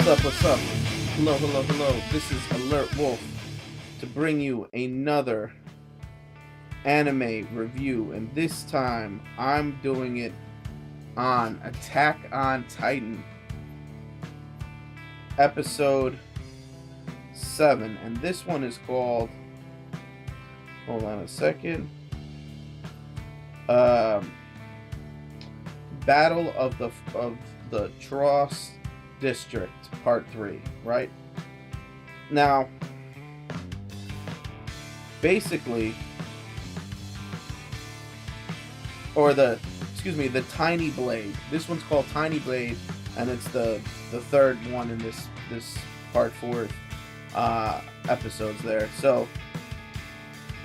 up? What's up? Hello, hello, hello. This is Alert Wolf to bring you another anime review, and this time I'm doing it on Attack on Titan, episode 7, and this one is called. Hold on a second. Battle of the Tross District, Part 3, right? Now, basically, the Tiny Blade. This one's called Tiny Blade, and it's the third one in this Part 4 episodes there. So,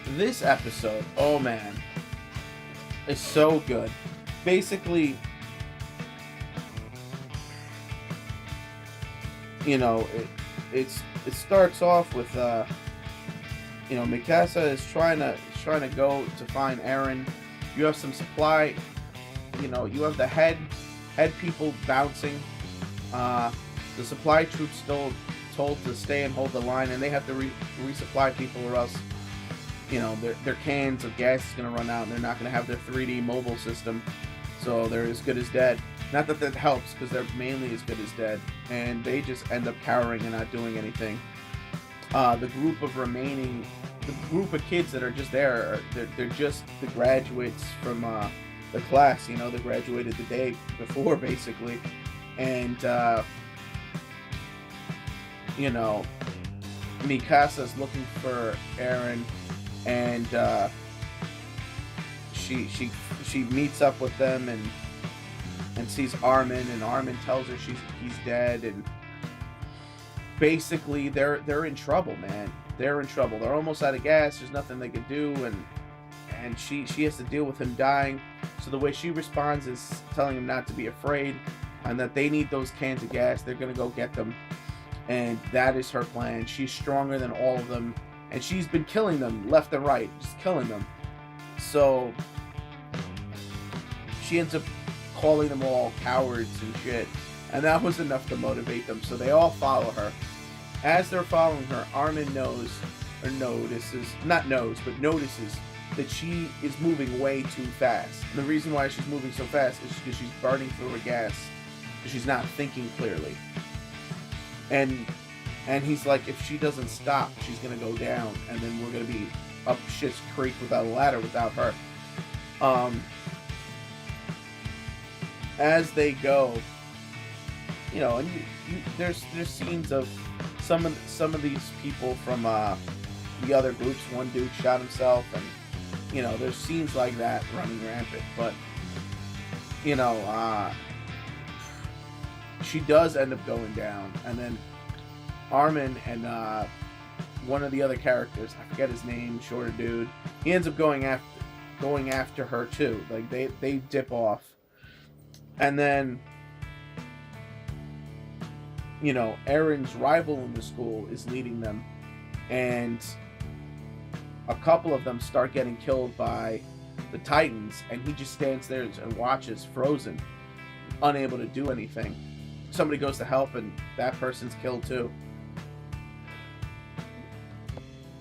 this episode, oh man, is so good. Basically, it starts off with Mikasa is trying to go to find Eren. You have some supply, you have the head people bouncing. The supply troops still told to stay and hold the line, and they have to resupply people, or else their cans of gas is going to run out, and they're not going to have their 3D mobile system, so they're as good as dead. Not that helps, because they're mainly as good as dead, and they just end up cowering and not doing anything. The group of kids that are just there, they're just the graduates from the class. They graduated the day before, basically, and Mikasa's looking for Eren, and she meets up with them and sees Armin, and Armin tells her he's dead, and basically they're in trouble, man. They're in trouble. They're almost out of gas. There's nothing they could do, and she has to deal with him dying. So the way she responds is telling him not to be afraid, and that they need those cans of gas. They're gonna go get them, and that is her plan. She's stronger than all of them, and she's been killing them left and right, just killing them. So she ends up calling them all cowards and shit, and that was enough to motivate them. So they all follow her. As they're following her, Armin notices that she is moving way too fast. And the reason why she's moving so fast is because she's burning through her gas, because she's not thinking clearly. And he's like, if she doesn't stop, she's gonna go down, and then we're gonna be up shit's creek without a ladder without her. As they go, and there's scenes of some of these people from the other groups. One dude shot himself, and there's scenes like that running rampant. But she does end up going down, and then Armin and one of the other characters, I forget his name, shorter dude, he ends up going after her too. Like they dip off. And then, Eren's rival in the school is leading them, and a couple of them start getting killed by the Titans, and he just stands there and watches, frozen, unable to do anything. Somebody goes to help, and that person's killed too.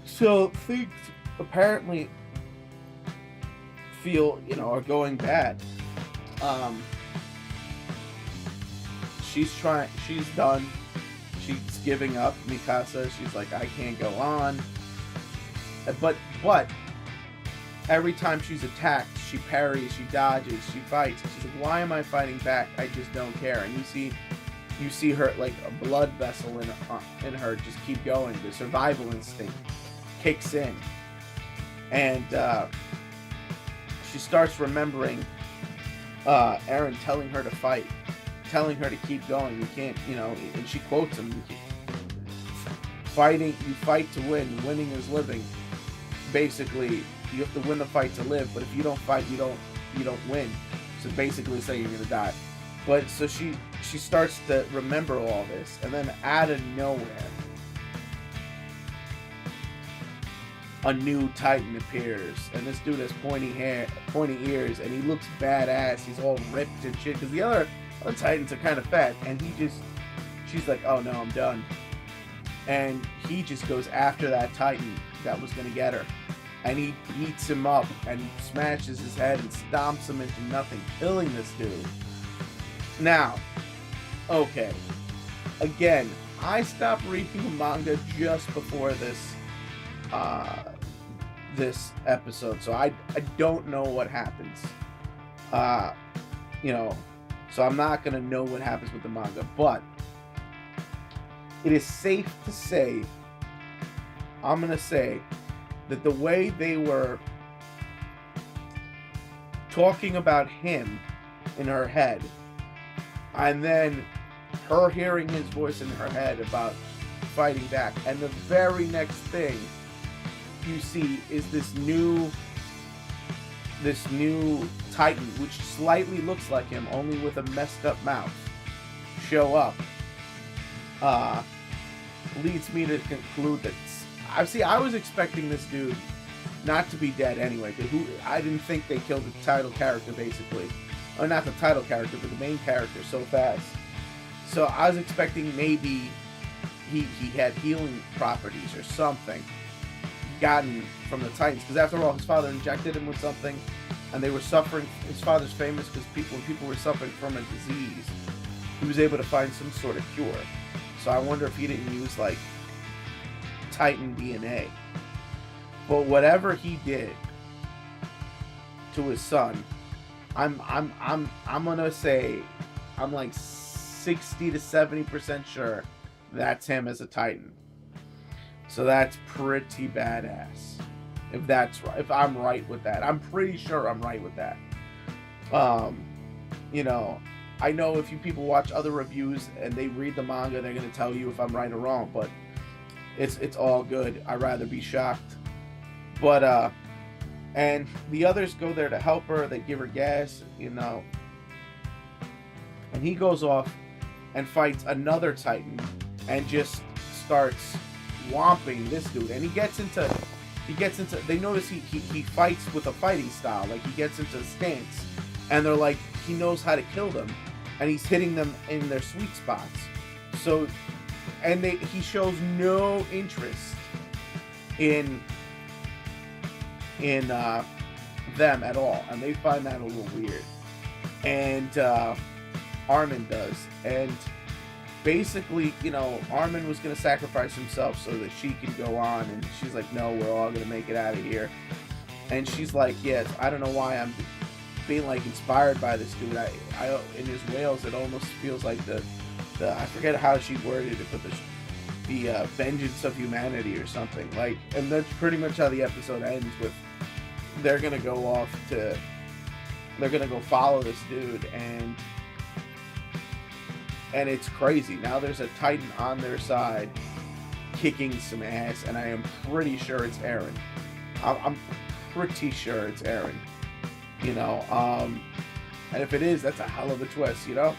So things apparently are going bad. She's done. She's giving up. Mikasa, she's like, I can't go on. But every time she's attacked, she parries, she dodges, she fights. She's like, why am I fighting back? I just don't care. And you see her, like a blood vessel in her just keep going. The survival instinct kicks in, and she starts remembering Eren telling her to fight, telling her to keep going. You can't, and she quotes him, you fight to win, winning is living. Basically, you have to win the fight to live, but if you don't fight, you don't win. So basically saying you're gonna die. But so she starts to remember all this, and then out of nowhere, a new Titan appears, and this dude has pointy ears, and he looks badass. He's all ripped and shit, because the other Titans are kind of fat, and he just she's like, oh no, I'm done. And he just goes after that Titan that was going to get her. And he beats him up and smashes his head and stomps him into nothing, killing this dude. Now, okay. Again, I stopped reading the manga just before this this episode, so I don't know what happens. You know, so I'm not going to know what happens with the manga, but it is safe to say, I'm going to say, that the way they were talking about him in her head, and then her hearing his voice in her head about fighting back, and the very next thing you see is this new Titan, which slightly looks like him, only with a messed up mouth, show up, leads me to conclude that I was expecting this dude not to be dead anyway. I didn't think they killed the title character, basically. Or not the title character, but the main character so fast. So I was expecting maybe he had healing properties or something gotten from the Titans. Because after all, his father injected him with something, and they were suffering. His father's famous because when people were suffering from a disease, he was able to find some sort of cure. So I wonder if he didn't use, like, Titan DNA. But whatever he did to his son, I'm gonna say I'm like 60 to 70% sure that's him as a Titan. So that's pretty badass. If that's right, if I'm right with that, I'm pretty sure I'm right with that. You know, I know if you people watch other reviews and they read the manga, they're gonna tell you if I'm right or wrong, but it's all good. I'd rather be shocked. But and the others go there to help her. They give her gas, you know. And he goes off and fights another Titan and just starts whomping this dude. And he gets into they notice he fights with a fighting style. Like, he gets into a stance, and they're like, he knows how to kill them, and he's hitting them in their sweet spots. So, and he shows no interest in them at all, and they find that a little weird. And Armin does, and basically, you know, Armin was going to sacrifice himself so that she can go on, and she's like, no, we're all going to make it out of here. And she's like, yes, I don't know why I'm being, like, inspired by this dude. I in his wails, it almost feels like the I forget how she worded it, but the vengeance of humanity or something. Like, and that's pretty much how the episode ends with, they're going to go follow this dude, and it's crazy. Now there's a Titan on their side kicking some ass, and I am pretty sure it's Eren. I'm pretty sure it's Eren. You know, and if it is, that's a hell of a twist, you know?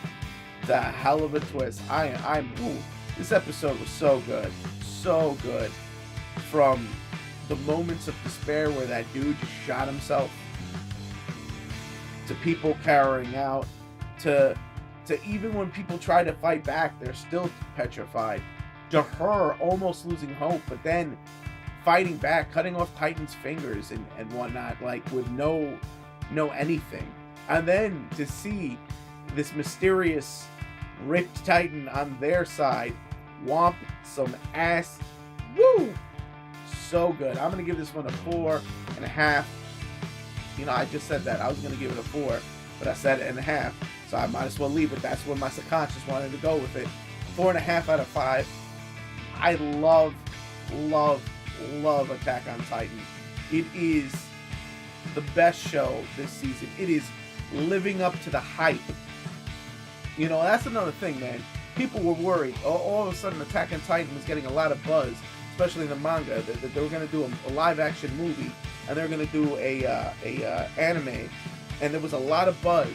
It's a hell of a twist. This episode was so good. So good. From the moments of despair where that dude just shot himself, to people carrying out, to even when people try to fight back, they're still petrified, to her almost losing hope, but then fighting back, cutting off Titan's fingers and whatnot, like, with no anything. And then to see this mysterious ripped Titan on their side whomp some ass. Woo! So good. I'm going to give this one a 4.5. You know, I just said that. I was going to give it a 4, but I said it 1.5. So I might as well leave it. That's what my subconscious wanted to go with it. 4.5 out of 5. I love Attack on Titan. It is the best show this season. It is living up to the hype. You know, that's another thing, man. People were worried. All of a sudden, Attack on Titan was getting a lot of buzz, especially in the manga, that they were going to do a live-action movie, and they're going to do a anime. And there was a lot of buzz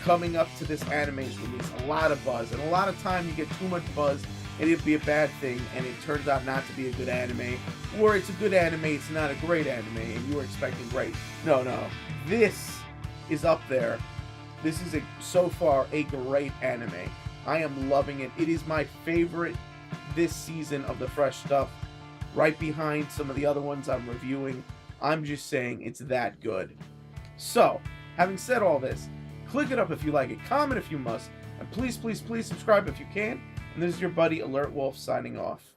coming up to this anime's release. A lot of buzz. And a lot of time, you get too much buzz, and it'd be a bad thing, and it turns out not to be a good anime. Or it's a good anime, it's not a great anime, and you were expecting great. No. This is up there. This is so far a great anime. I am loving it. It is my favorite this season of the fresh stuff, right behind some of the other ones I'm reviewing. I'm just saying it's that good. So, having said all this, click it up if you like it, comment if you must, and please, please, please subscribe if you can. And this is your buddy Alert Wolf signing off.